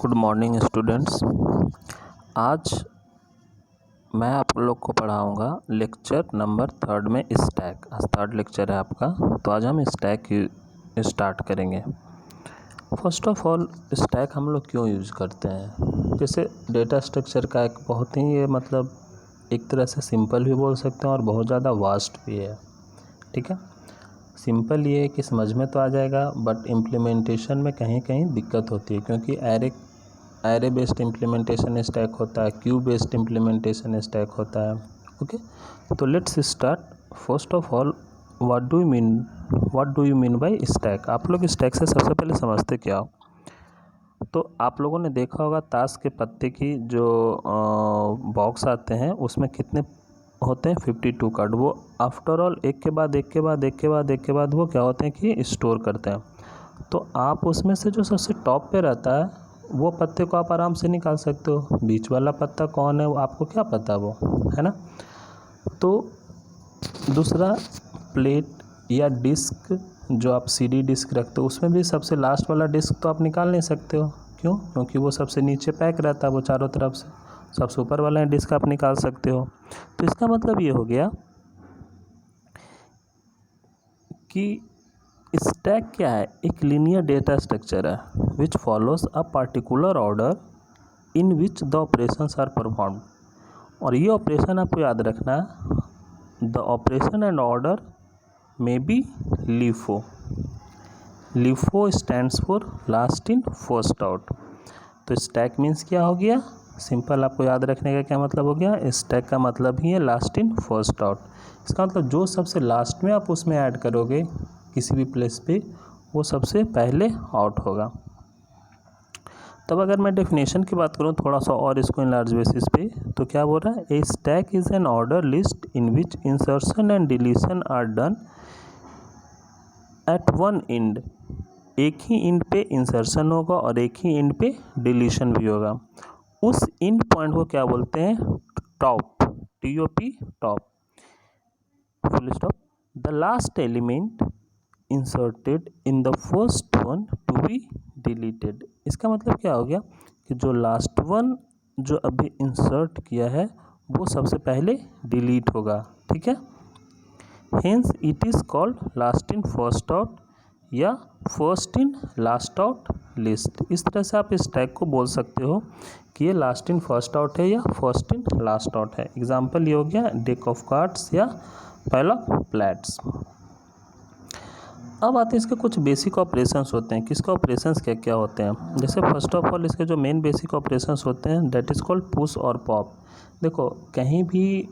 Good morning students. आज मैं आप लोग को पढ़ाऊंगा लेक्चर नंबर 3 में स्टैक। आज 3rd लेक्चर है आपका, तो आज हम स्टैक स्टार्ट करेंगे। फर्स्ट ऑफ ऑल, स्टैक हम लोग क्यों यूज़ करते हैं? जैसे डेटा स्ट्रक्चर का एक बहुत ही एक तरह से सिंपल भी बोल सकते हैं और बहुत ज़्यादा वास्ट भी है। ठीक है, सिंपल ये है कि समझ में तो आ जाएगा, बट इम्प्लीमेंटेशन में कहीं कहीं दिक्कत होती है, क्योंकि एरे बेस्ड इम्प्लीमेंटेशन स्टैक होता है, क्यू बेस्ड इम्प्लीमेंटेशन स्टैक होता है। ओके, तो let's start. First of all, what do you mean by stack? आप लोग स्टैक से सबसे पहले समझते क्या हो? तो आप लोगों ने देखा होगा ताश के पत्ते की जो बॉक्स आते हैं उसमें कितने होते हैं? 52 कार्ड। वो आफ्टर ऑल एक के बाद वो क्या होते हैं कि स्टोर करते हैं। तो आप उसमें से जो सबसे टॉप पे रहता है वो पत्ते को आप आराम से निकाल सकते हो। बीच वाला पत्ता कौन है वो आपको क्या पता, वो है ना। तो दूसरा, प्लेट या डिस्क जो आप सीडी डिस्क रखते हो उसमें भी सबसे लास्ट वाला डिस्क तो आप निकाल नहीं सकते हो। क्यों? क्योंकि वो सबसे नीचे पैक रहता है, वो चारों तरफ से। सबसे ऊपर वाला डिस्क आप निकाल सकते हो। तो इसका मतलब ये हो गया कि स्टैक क्या है? एक लीनियर डेटा स्ट्रक्चर है which follows a particular order in which the operations are performed. और ये ऑपरेशन आपको याद रखना है, the operation and order may be LIFO। LIFO stands for last in first out. तो स्टैक मीन्स क्या हो गया? सिंपल, आपको याद रखने का क्या मतलब हो गया? स्टैक का मतलब ही है लास्ट इन फर्स्ट आउट। इसका मतलब जो सबसे लास्ट में आप उसमें ऐड करोगे किसी भी प्लेस पे, वो सबसे पहले आउट होगा। तब अगर मैं डेफिनेशन की बात करूँ थोड़ा सा और इसको इन लार्ज बेसिस पे, तो क्या बोल रहा है? A stack is an order list in which insertion and deletion are done at one end. एक ही एंड पे इंसर्शन होगा और एक ही एंड पे डिलीशन भी होगा। उस एंड पॉइंट को क्या बोलते हैं? Top, TOP, top, full stop. The last element inserted in the first one to be deleted. इसका मतलब क्या हो गया कि जो लास्ट वन जो अभी इंसर्ट किया है वो सबसे पहले डिलीट होगा। ठीक है, hence it is called last in first out या first in last out list. इस तरह से आप स्टैक को बोल सकते हो कि ये लास्ट इन फर्स्ट आउट है या फर्स्ट इन लास्ट आउट है। एग्जाम्पल ये हो गया डेक ऑफ कार्ड्स या पाइल ऑफ प्लेट्स। अब आते हैं इसके कुछ बेसिक ऑपरेशंस होते हैं। किसके ऑपरेशंस क्या क्या होते हैं? जैसे फर्स्ट ऑफ ऑल इसके जो मेन बेसिक ऑपरेशंस होते हैं दैट इज़ कॉल्ड पुश और पॉप। देखो, कहीं भी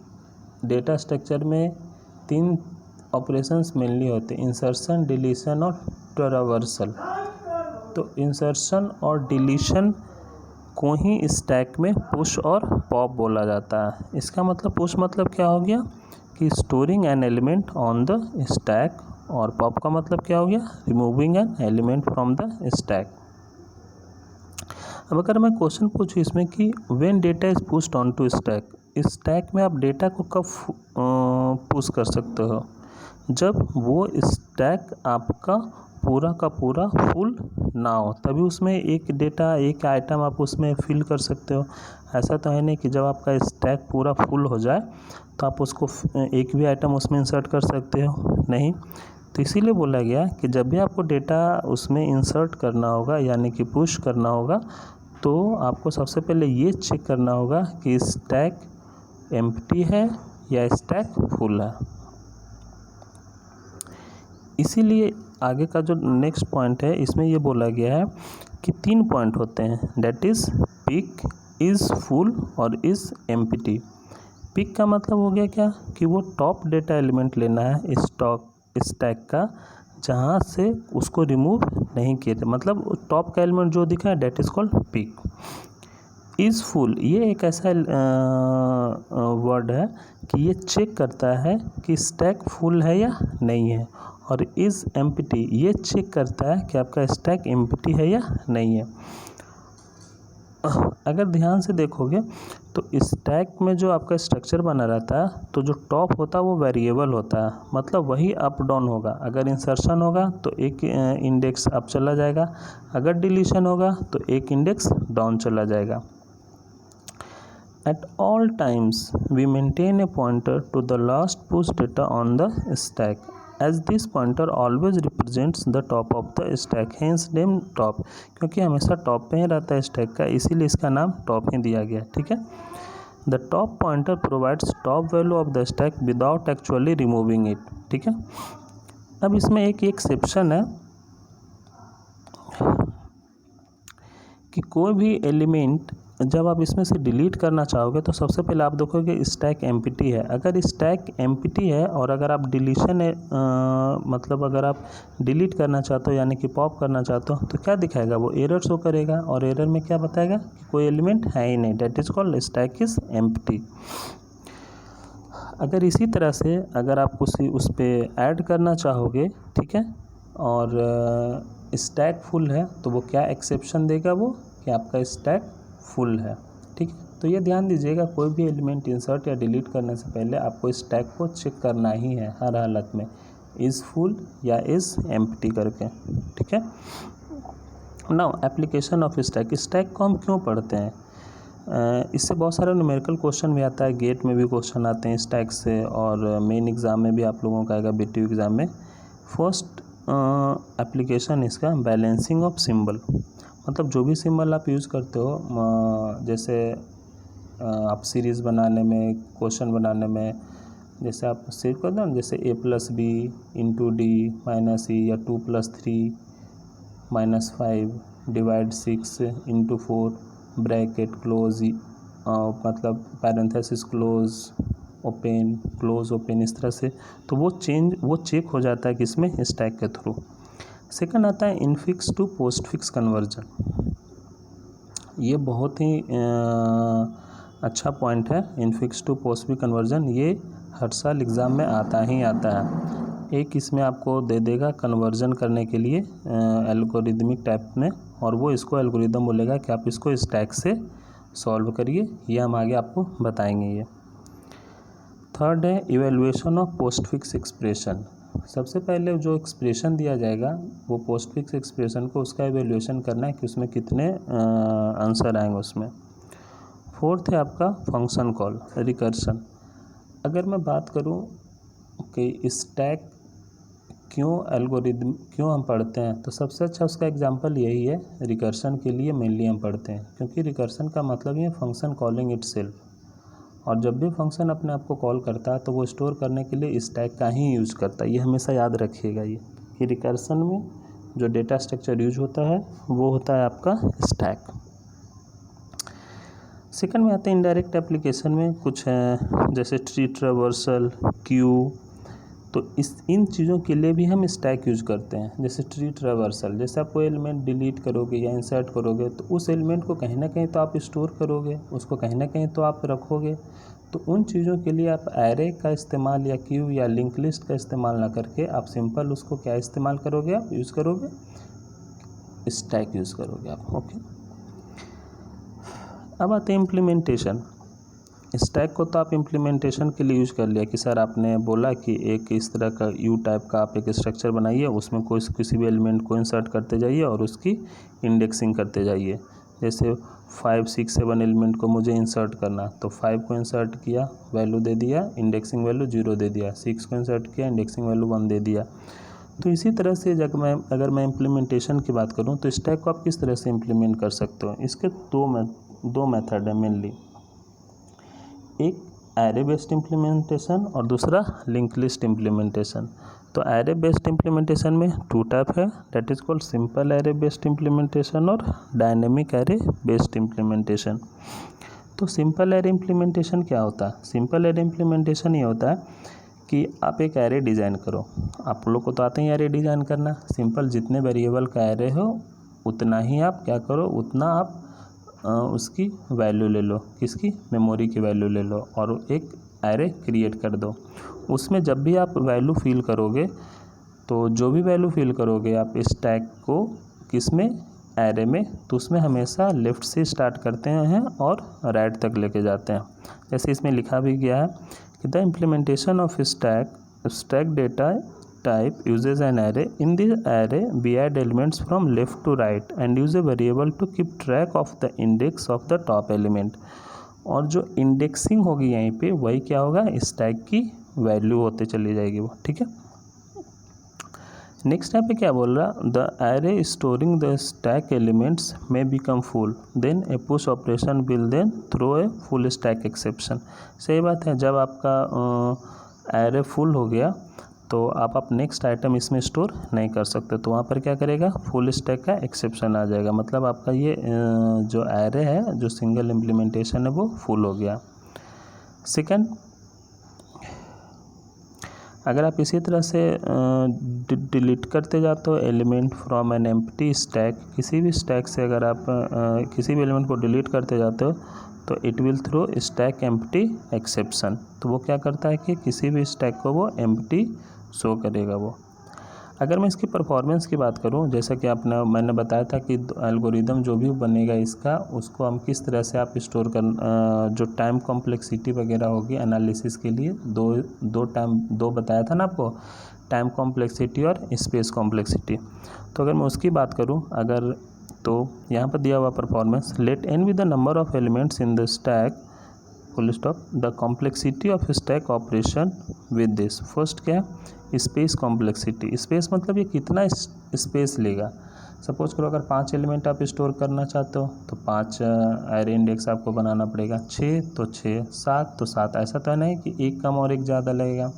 डेटा स्ट्रक्चर में 3 ऑपरेशंस मेनली होते हैं, इंसर्शन, डिलीशन और ट्रावर्सल। तो इंसर्शन और डिलीशन को ही स्टैक में पुश और पॉप बोला जाता है। इसका मतलब पुश मतलब क्या हो गया कि storing an element on the stack, और पॉप का मतलब क्या हो गया? Removing an element from the stack. अब अगर मैं क्वेश्चन पूछूँ इसमें कि when data is pushed on to stack, stack में आप डेटा को कब पुश कर सकते हो? जब वो स्टैक आपका पूरा का पूरा फुल ना हो, तभी उसमें एक डेटा, एक आइटम आप उसमें फिल कर सकते हो। ऐसा तो है नहीं कि जब आपका स्टैक पूरा फुल हो जाए तो आप उसको एक भी आइटम उसमें इंसर्ट कर सकते हो, नहीं। तो इसीलिए बोला गया कि जब भी आपको डेटा उसमें इंसर्ट करना होगा यानी कि पुश करना होगा, तो आपको सबसे पहले ये चेक करना होगा कि स्टैक एम्प्टी है या स्टैक फुल है। इसीलिए आगे का जो नेक्स्ट पॉइंट है इसमें ये बोला गया है कि 3 पॉइंट होते हैं, that is peek, is full और इज़ एम्प्टी। पिक का मतलब हो गया क्या कि वो टॉप डेटा एलिमेंट लेना है स्टैक का जहाँ से उसको रिमूव नहीं किए थे, मतलब टॉप का एलिमेंट जो दिखा है that is called peek. Is full, ये एक ऐसा वर्ड है कि ये चेक करता है कि स्टैक फुल है या नहीं है। और इज़ एम्प्टी, ये चेक करता है कि आपका स्टैक एम्प्टी है या नहीं है। अगर ध्यान से देखोगे तो स्टैक में जो आपका स्ट्रक्चर बना रहता है तो जो टॉप होता है वो वेरिएबल होता है, मतलब वही अप डाउन होगा। अगर इंसर्शन होगा तो एक इंडेक्स अप चला जाएगा, अगर डिलीशन होगा तो एक इंडेक्स डाउन चला जाएगा। At all times, we maintain a pointer to the last push data on the stack, as this pointer always represents the top of the stack, hence name top। क्योंकि हमेशा top पे ही रहता है stack का, इसीलिए इसका नाम टॉप ही दिया गया। ठीक है। The top pointer provides top value of the stack without actually removing it। ठीक है। अब इसमें एक एक्सेप्शन है कि कोई भी एलिमेंट जब आप इसमें से डिलीट करना चाहोगे तो सबसे पहले आप देखोगे स्टैक एम्प्टी है। अगर स्टैक एम्प्टी है और अगर आप डिलीशन है मतलब अगर आप डिलीट करना चाहते हो यानी कि पॉप करना चाहते हो तो क्या दिखाएगा, वो एरर शो करेगा और एरर में क्या बताएगा कि कोई एलिमेंट है ही नहीं, that is called stack is empty. अगर इसी तरह से अगर आप उस पर ऐड करना चाहोगे, ठीक है, और स्टैक फुल है तो वो क्या एक्सेप्शन देगा, वो कि आपका स्टैक फुल है। ठीक है। तो ये ध्यान दीजिएगा, कोई भी एलिमेंट इंसर्ट या डिलीट करने से पहले आपको स्टैक को चेक करना ही है हर हालत में, इज़ फुल या इज़ एम्प्टी करके। ठीक है। Now application of stack. Stack को हम क्यों पढ़ते हैं, इससे बहुत सारे न्यूमेरिकल क्वेश्चन भी आता है, गेट में भी क्वेश्चन आते हैं स्टैक से, और मेन एग्ज़ाम में भी आप लोगों का आएगा, BTU एग्ज़ाम में। फर्स्ट एप्लीकेशन इसका बैलेंसिंग ऑफ सिंबल, मतलब जो भी सिंबल आप यूज़ करते हो, जैसे आप सीरीज़ बनाने में, क्वेश्चन बनाने में, जैसे आप सेव कर दो, जैसे a+b × d - e या 2+3 - 5 डिवाइड 6 × 4 ब्रैकेट क्लोज, मतलब parenthesis close open close open, इस तरह से। तो वो चेक हो जाता है किसमें, स्टैक के थ्रू। सेकंड आता है infix to postfix conversion. ये बहुत ही अच्छा पॉइंट है, infix to postfix conversion. ये हर साल एग्ज़ाम में आता ही आता है। एक इसमें आपको दे देगा कन्वर्जन करने के लिए एल्गोरिदमिक टाइप में, और वो इसको एल्गोरिदम बोलेगा कि आप इसको स्टैक से सॉल्व करिए। ये हम आगे आपको बताएंगे। ये थर्ड है evaluation of post fix expression. सबसे पहले जो एक्सप्रेशन दिया जाएगा वो पोस्ट फिक्स एक्सप्रेशन को उसका इवैल्यूएशन करना है कि उसमें कितने आंसर आएंगे उसमें। फोर्थ है आपका फंक्शन कॉल रिकर्शन। अगर मैं बात करूं कि स्टैक क्यों हम पढ़ते हैं, तो सबसे अच्छा उसका एग्जांपल यही है, रिकर्शन के लिए मेनली हम पढ़ते हैं, क्योंकि रिकर्शन का मतलब ही है फंक्शन कॉलिंग इटसेल्फ। और जब भी फंक्शन अपने आप को कॉल करता है तो वो स्टोर करने के लिए स्टैक का ही यूज़ करता है। ये हमेशा याद रखिएगा ये कि रिकर्शन में जो डेटा स्ट्रक्चर यूज होता है वो होता है आपका स्टैक। सेकंड में आते हैं इनडायरेक्ट एप्लीकेशन में, कुछ है जैसे ट्री ट्रावर्सल, क्यू। तो इन चीज़ों के लिए भी हम स्टैक यूज करते हैं। जैसे ट्री ट्रावर्सल, जैसे आप कोई एलिमेंट डिलीट करोगे या इंसर्ट करोगे तो उस एलिमेंट को कहीं ना कहीं तो आप स्टोर करोगे, उसको कहीं ना कहीं तो आप रखोगे। तो उन चीज़ों के लिए आप एरे का इस्तेमाल या क्यू या लिंक लिस्ट का इस्तेमाल ना करके आप सिंपल उसको क्या इस्तेमाल करोगे, आप यूज़ करोगे, स्टैक यूज़ करोगे आप। ओके। अब आते हैं इम्प्लीमेंटेशन। स्टैक को तो आप इम्प्लीमेंटेशन के लिए यूज़ कर लिया कि सर आपने बोला कि एक इस तरह का यू टाइप का आप एक स्ट्रक्चर बनाइए, उसमें किसी भी एलिमेंट को इंसर्ट करते जाइए और उसकी इंडेक्सिंग करते जाइए। जैसे 5, 6, 7 एलिमेंट को मुझे इंसर्ट करना, तो 5 को इंसर्ट किया, वैल्यू दे दिया, इंडेक्सिंग वैल्यू 0 दे दिया, 6 को इंसर्ट किया, इंडेक्सिंग वैल्यू 1 दे दिया। तो इसी तरह से अगर मैं इम्प्लीमेंटेशन की बात करूँ तो स्टैक को आप किस तरह से इम्प्लीमेंट कर सकते हो, इसके दो मेथड है मेनली। एक एरे बेस्ड इम्प्लीमेंटेशन और दूसरा लिंक लिस्ट इम्प्लीमेंटेशन। तो एरे बेस्ड इम्प्लीमेंटेशन में 2 टाइप है, that is called simple array based implementation और डायनेमिक एरे बेस्ड इम्प्लीमेंटेशन। तो सिंपल एरे इम्प्लीमेंटेशन क्या होता है? सिंपल एरे इम्प्लीमेंटेशन ये होता है कि आप एक एरे डिज़ाइन करो। आप लोग को तो आते ही एरे डिज़ाइन करना। सिंपल जितने वेरिएबल का एरे हो उतना ही आप क्या करो, उतना आप उसकी वैल्यू ले लो, किसकी, मेमोरी की वैल्यू ले लो और एक एरे क्रिएट कर दो। उसमें जब भी आप वैल्यू फिल करोगे तो जो भी वैल्यू फिल करोगे आप स्टैक को किस में, एरे में, तो उसमें हमेशा लेफ़्ट से स्टार्ट करते हैं और राइट तक लेके जाते हैं। जैसे इसमें लिखा भी गया है कि the implementation of stack data type uses an array. In this array we add elements from left to right and use a variable to keep track of the index of the top element. और जो indexing होगी यहीं पे वही क्या होगा, stack की value होते चली जाएगी वो, ठीक है। नेक्स्ट यहाँ पे क्या बोल रहा, the array storing the stack elements में become full then a push operation will then throw a full stack exception. सही बात है, जब आपका एरे फुल हो गया तो आप नेक्स्ट आइटम इसमें स्टोर नहीं कर सकते, तो वहाँ पर क्या करेगा, फुल स्टैक का एक्सेप्शन आ जाएगा, मतलब आपका ये जो एरे है जो सिंगल इम्प्लीमेंटेशन है वो फुल हो गया। सेकंड, अगर आप इसी तरह से डिलीट करते जाते हो element from an empty stack, किसी भी स्टैक से अगर आप किसी भी एलिमेंट को डिलीट करते जाते हो तो it will throw stack empty exception. तो वो क्या करता है कि किसी भी स्टैक को वो एम्प्टी शो करेगा वो। अगर मैं इसकी परफॉर्मेंस की बात करूं, जैसा कि मैंने बताया था कि एल्गोरिदम जो भी बनेगा इसका, उसको हम किस तरह से आप स्टोर कर जो टाइम कॉम्प्लेक्सिटी वगैरह होगी एनालिसिस के लिए दो बताया था ना आपको, टाइम कॉम्प्लेक्सिटी और स्पेस कॉम्प्लेक्सिटी। तो अगर मैं उसकी बात करूं, अगर तो यहाँ पर दिया हुआ performance, let n be the number of elements in the stack full stop the complexity of stack operation with this. First क्या है, स्पेस कॉम्प्लेक्सिटी। स्पेस मतलब ये कितना स्पेस लेगा। सपोज करो अगर 5 एलिमेंट आप स्टोर करना चाहते हो तो 5 एरे इंडेक्स आपको बनाना पड़ेगा, 6 तो 6, 7 तो 7, ऐसा तो है नहीं कि एक कम और एक ज़्यादा लगेगा।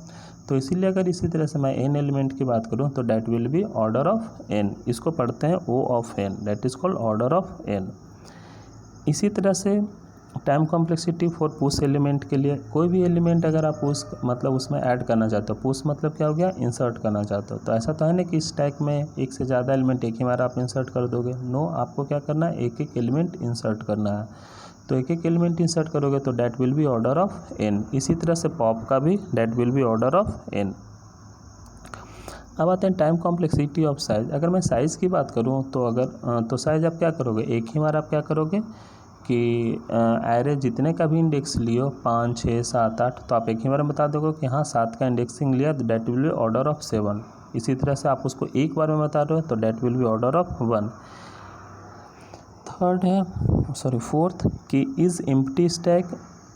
तो इसीलिए अगर इसी तरह से मैं n एलिमेंट की बात करूं तो that will be order of n, इसको पढ़ते हैं O of n, that is called order of n। इसी तरह से time complexity for push element के लिए, कोई भी एलिमेंट अगर आप मतलब उसमें ऐड करना चाहते हो, पुश मतलब क्या हो गया, इंसर्ट करना चाहते हो, तो ऐसा तो है ना कि स्टैक में एक से ज़्यादा एलिमेंट एक ही बार आप इंसर्ट कर दोगे। नो, आपको क्या करना है, एक एक एलिमेंट इंसर्ट करना है। तो एक एक एलिमेंट इंसर्ट करोगे तो that will be order of n। इसी तरह से पॉप का भी that will be order of n। अब आते हैं टाइम कॉम्प्लेक्सिटी ऑफ साइज़। अगर मैं साइज़ की बात करूँ तो साइज़ आप क्या करोगे, एक ही बार आप क्या करोगे कि एरे जितने का भी इंडेक्स लियो, 5, 6, 7, 8, तो आप एक ही बार में बता दोगे कि हाँ 7 का इंडेक्सिंग लिया तो that will be order of 7। इसी तरह से आप उसको एक बार में बता रहे हो तो that will be order of 1। Third है फोर्थ कि इज़ एम्प्टी स्टैक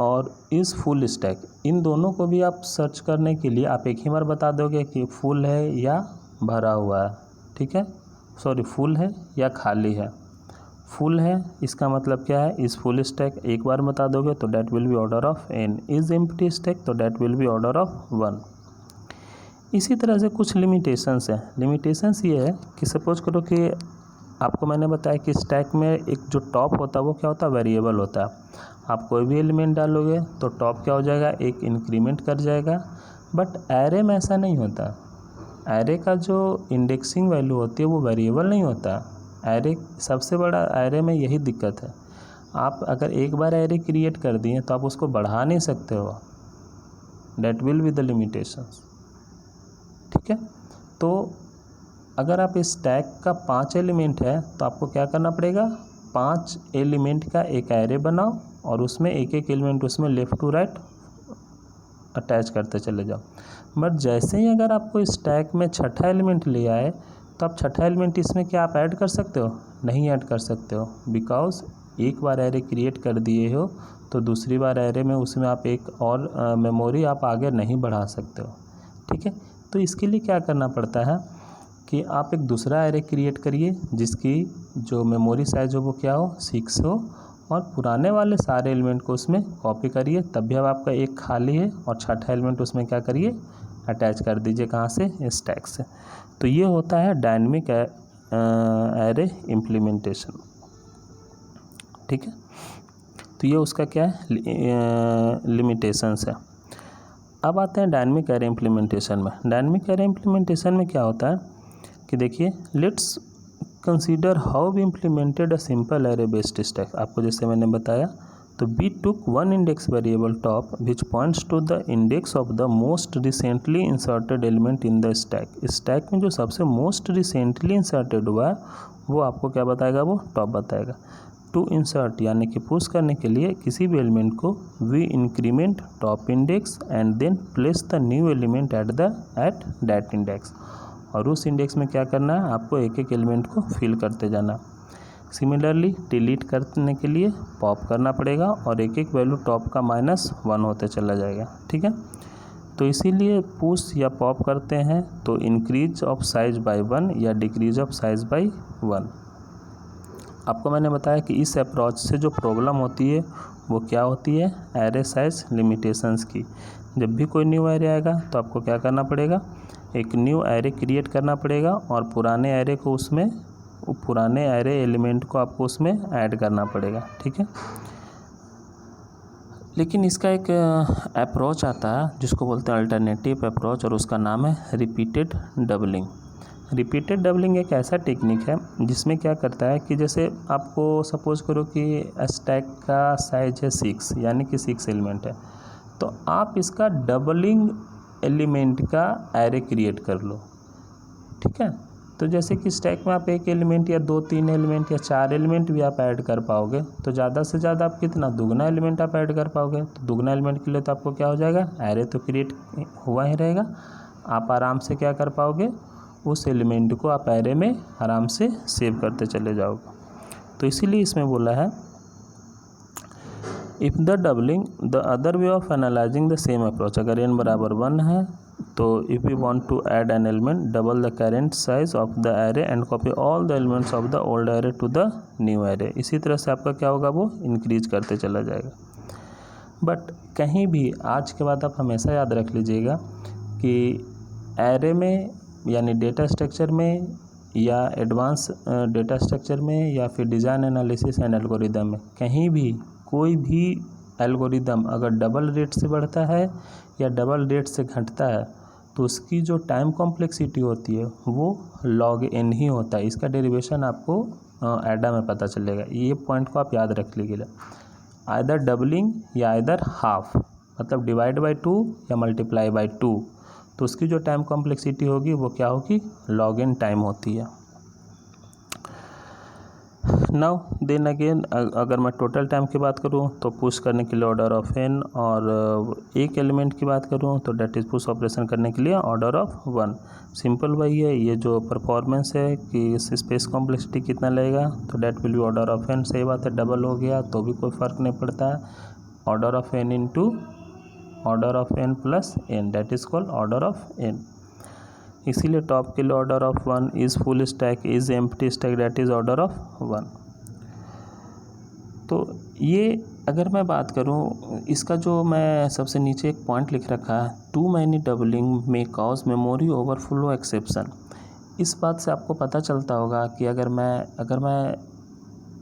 और इज़ फुल स्टैक। इन दोनों को भी आप सर्च करने के लिए आप एक ही बार बता दोगे कि फुल है या भरा हुआ है, ठीक है, फुल है या खाली है। फुल है इसका मतलब क्या है, इज़ फुल स्टैक एक बार बता दोगे तो that will be order of n। Is empty stack तो that will be order of 1। इसी तरह से कुछ लिमिटेशंस हैं। लिमिटेशंस ये है कि सपोज करो कि आपको मैंने बताया कि स्टैक में एक जो टॉप होता है वो क्या होता है, वेरिएबल होता है। आप कोई भी एलिमेंट डालोगे तो टॉप क्या हो जाएगा, एक इंक्रीमेंट कर जाएगा। बट एरे में ऐसा नहीं होता। एरे का जो इंडेक्सिंग वैल्यू होती है वो वेरिएबल नहीं होता। एरे सबसे बड़ा एरे में यही दिक्कत है, आप अगर एक बार एरे क्रिएट कर दिए तो आप उसको बढ़ा नहीं सकते हो। That will be the limitations, ठीक है। तो अगर आप इस स्टैक का 5 एलिमेंट है तो आपको क्या करना पड़ेगा, 5 एलिमेंट का एक एरे बनाओ और उसमें एक एक एलिमेंट उसमें लेफ़्ट टू राइट अटैच करते चले जाओ। बट जैसे ही अगर आपको स्टैक में छठा एलिमेंट ले आए तो आप छठा एलिमेंट इसमें क्या आप ऐड कर सकते हो, नहीं ऐड कर सकते हो, बिकॉज एक बार एरे क्रिएट कर दिए हो तो दूसरी बार एरे में उसमें आप एक और मेमोरी आप आगे नहीं बढ़ा सकते हो, ठीक है। तो इसके लिए क्या करना पड़ता है कि आप एक दूसरा एरे क्रिएट करिए जिसकी जो मेमोरी साइज हो वो क्या हो, 6 हो, और पुराने वाले सारे एलिमेंट को उसमें कॉपी करिए, तब भी अब आपका एक खाली है और छठा एलिमेंट उसमें क्या करिए, अटैच कर दीजिए, कहाँ से, स्टैक से। तो ये होता है डायनेमिक एरे इम्प्लीमेंटेशन, ठीक है। तो ये उसका क्या है, लिमिटेशंस है। अब आते हैं डायनेमिक एरे इम्प्लीमेंटेशन में। डायनेमिक एरे इम्प्लीमेंटेशन में क्या होता है कि देखिए, let's consider how we implemented a simple array based stack. आपको जैसे मैंने बताया, तो we took one index variable top which points to the index of the most recently inserted element in the stack. Stack में जो सबसे most recently inserted हुआ है वो आपको क्या बताएगा, वो टॉप बताएगा। टू इंसर्ट यानी कि पुश करने के लिए किसी भी एलिमेंट को we increment top index and then place the new element at that index. और उस इंडेक्स में क्या करना है, आपको एक एक एलिमेंट को फिल करते जाना। सिमिलरली डिलीट करने के लिए पॉप करना पड़ेगा और एक एक वैल्यू टॉप का -1 होते चला जाएगा। ठीक है, तो इसीलिए पुश या पॉप करते हैं तो इंक्रीज ऑफ साइज बाय 1 या डिक्रीज ऑफ साइज बाय 1। आपको मैंने बताया कि इस अप्रोच से जो प्रॉब्लम होती है वो क्या होती है, एरे साइज लिमिटेशंस की। जब भी कोई न्यू एरे आएगा तो आपको क्या करना पड़ेगा, एक न्यू एरे क्रिएट करना पड़ेगा और पुराने एरे को उसमें, पुराने एरे एलिमेंट को आपको उसमें ऐड करना पड़ेगा। ठीक है, लेकिन इसका एक अप्रोच आता है जिसको बोलते हैं अल्टरनेटिव अप्रोच, और उसका नाम है रिपीटेड डबलिंग। रिपीटेड डबलिंग एक ऐसा टेक्निक है जिसमें क्या करता है कि जैसे आपको सपोज करो कि स्टैक का साइज है 6 यानी कि 6 एलिमेंट है, तो आप इसका डबलिंग एलिमेंट का एरे क्रिएट कर लो। ठीक है, तो जैसे कि स्टैक में आप एक एलिमेंट या 2-3 एलिमेंट या 4 एलिमेंट भी आप ऐड कर पाओगे तो ज़्यादा से ज़्यादा आप कितना, दुगना एलिमेंट आप ऐड कर पाओगे। तो दुगना एलिमेंट के लिए तो आपको क्या हो जाएगा, एरे तो क्रिएट हुआ ही रहेगा, आप आराम से क्या कर पाओगे, उस एलिमेंट को आप एरे में आराम से सेव करते चले जाओगे। तो इसीलिए इसमें बोला है if the doubling the other way of analysing the same approach, अगर n बराबर 1 है तो if you want to add an element double the current size of the array and copy all the elements of the old array to the new array. इसी तरह से आपका क्या होगा, वो इंक्रीज करते चला जाएगा। बट कहीं भी आज के बाद आप हमेशा याद रख लीजिएगा कि एरे में यानी डेटा स्ट्रक्चर में या एडवांस डेटा स्ट्रक्चर में या फिर डिज़ाइन एनालिसिस एंड एल्गोरिदम में कहीं भी कोई भी एल्गोरिदम अगर डबल रेट से बढ़ता है या डबल रेट से घटता है तो उसकी जो टाइम कॉम्प्लेक्सिटी होती है वो log n ही होता है। इसका डेरिवेशन आपको एडा में पता चलेगा, ये पॉइंट को आप याद रख लीजिएगा। आइदर डबलिंग या आइदर हाफ, मतलब डिवाइड बाय 2 या मल्टीप्लाई बाय 2, तो उसकी जो टाइम कॉम्प्लेक्सिटी होगी वो क्या होगी, log n टाइम होती है। नाउ देन अगेन अगर मैं टोटल टाइम की बात करूं तो पुश करने के लिए ऑर्डर ऑफ n, और एक एलिमेंट की बात करूं तो डेट इज़ पुश ऑपरेशन करने के लिए ऑर्डर ऑफ 1। सिंपल वही है, ये जो परफॉर्मेंस है कि इस स्पेस कॉम्प्लेक्सिटी कितना लगेगा तो that will be order of n। सही बात है, डबल हो गया तो भी कोई फ़र्क नहीं पड़ता है, order of n into order of n plus n, that is called order of n। इसीलिए टॉप के लिए order of 1 is full stack, is empty stack, that is order of 1। तो ये अगर मैं बात करूँ इसका, जो मैं सबसे नीचे एक पॉइंट लिख रखा है, टू मैनी डबलिंग में कॉज मेमोरी ओवरफ्लो एक्सेप्शन। इस बात से आपको पता चलता होगा कि अगर मैं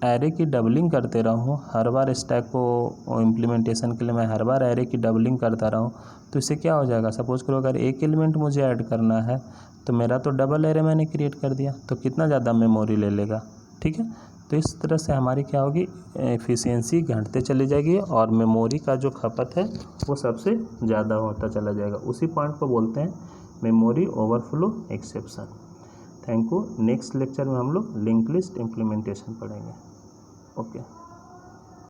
एरे की डबलिंग करते रहूँ, हर बार स्टैक को इम्प्लीमेंटेशन के लिए मैं हर बार एरे की डबलिंग करता रहूँ तो इससे क्या हो जाएगा, सपोज करो अगर एक एलिमेंट मुझे ऐड करना है तो मेरा तो डबल एरे मैंने क्रिएट कर दिया तो कितना ज़्यादा मेमोरी ले लेगा। ठीक है, तो इस तरह से हमारी क्या होगी, एफिशिएंसी घटते चली जाएगी और मेमोरी का जो खपत है वो सबसे ज़्यादा होता चला जाएगा। उसी पॉइंट को बोलते हैं memory overflow exception. Thank you. Next lecture में हम लोग लिंक लिस्ट इम्प्लीमेंटेशन पढ़ेंगे। ओके।